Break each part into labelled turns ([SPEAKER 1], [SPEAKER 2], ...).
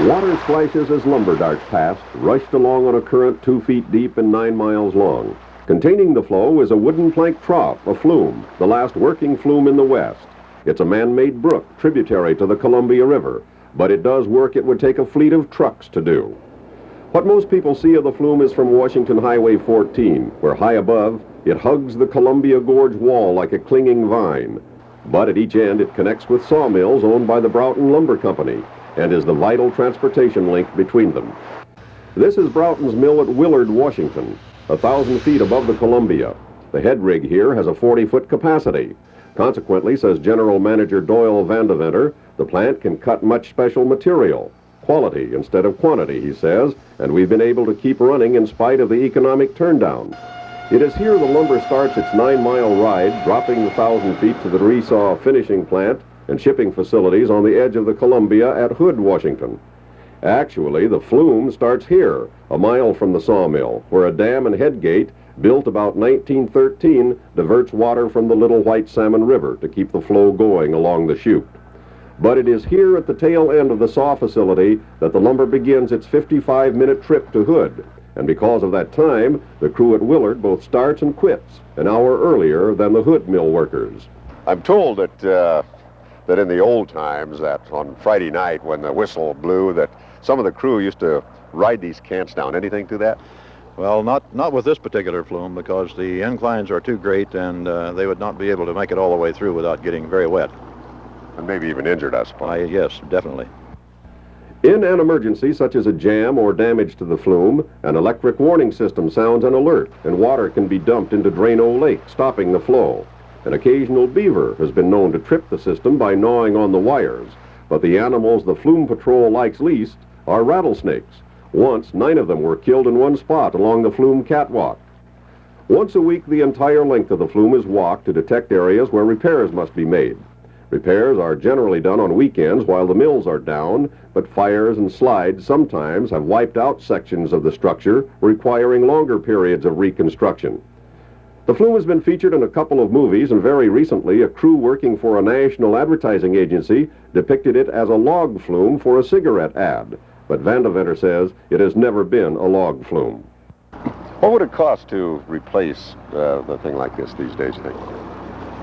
[SPEAKER 1] Water splashes as lumber darts passed, rushed along on a current 2 feet deep and 9 miles long. Containing the flow is a wooden plank trough, a flume, the last working flume in the West. It's a man-made brook tributary to the Columbia River, but it does work it would take a fleet of trucks to do. What most people see of the flume is from Washington Highway 14, where high above, it hugs the Columbia Gorge wall like a clinging vine. But at each end, it connects with sawmills owned by the Broughton Lumber Company and is the vital transportation link between them. This is Broughton's mill at Willard, Washington, 1,000 feet above the Columbia. The head rig here has a 40-foot capacity. Consequently, says General Manager Doyle Vandeventer, the plant can cut much special material. Quality instead of quantity, he says, and we've been able to keep running in spite of the economic turndown. It is here the lumber starts its 9-mile ride, dropping the 1,000 feet to the resaw finishing plant and shipping facilities on the edge of the Columbia at Hood, Washington. Actually, the flume starts here, a mile from the sawmill, where a dam and head gate, built about 1913, diverts water from the Little White Salmon River to keep the flow going along the chute. But it is here at the tail end of the saw facility that the lumber begins its 55-minute trip to Hood. And because of that time, the crew at Willard both starts and quits an hour earlier than the Hood mill workers.
[SPEAKER 2] I'm told that in the old times, that on Friday night when the whistle blew, that some of the crew used to ride these cants down. Anything to that?
[SPEAKER 3] Well, not with this particular flume, because the inclines are too great and they would not be able to make it all the way through without getting very wet.
[SPEAKER 2] And maybe even injured, I suppose.
[SPEAKER 3] Yes, definitely.
[SPEAKER 1] In an emergency such as a jam or damage to the flume, an electric warning system sounds an alert and water can be dumped into Drano Lake, stopping the flow. An occasional beaver has been known to trip the system by gnawing on the wires, but the animals the Flume Patrol likes least are rattlesnakes. Once, 9 of them were killed in one spot along the Flume catwalk. Once a week, the entire length of the flume is walked to detect areas where repairs must be made. Repairs are generally done on weekends while the mills are down, but fires and slides sometimes have wiped out sections of the structure, requiring longer periods of reconstruction. The flume has been featured in a couple of movies, and very recently a crew working for a national advertising agency depicted it as a log flume for a cigarette ad. But Vandeventer says it has never been a log flume.
[SPEAKER 2] What would it cost to replace the thing like this these days, you think?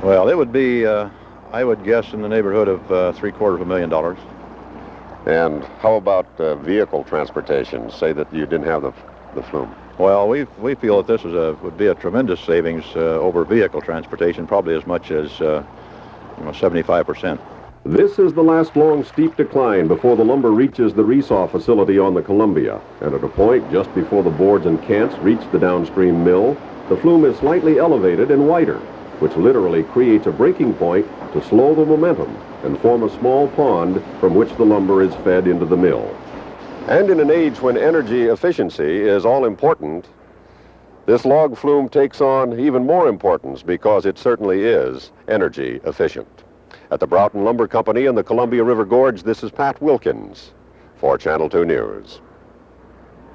[SPEAKER 3] Well, it would be, I would guess, in the neighborhood of $750,000.
[SPEAKER 2] And how about vehicle transportation? Say that you didn't have the flume.
[SPEAKER 3] Well, we feel that this would be a tremendous savings over vehicle transportation, probably as much as 75%.
[SPEAKER 1] This is the last long, steep decline before the lumber reaches the resaw facility on the Columbia. And at a point just before the boards and cants reach the downstream mill, the flume is slightly elevated and wider, which literally creates a breaking point to slow the momentum and form a small pond from which the lumber is fed into the mill. And in an age when energy efficiency is all important, this log flume takes on even more importance because it certainly is energy efficient. At the Broughton Lumber Company in the Columbia River Gorge, this is Pat Wilkins for Channel 2 News.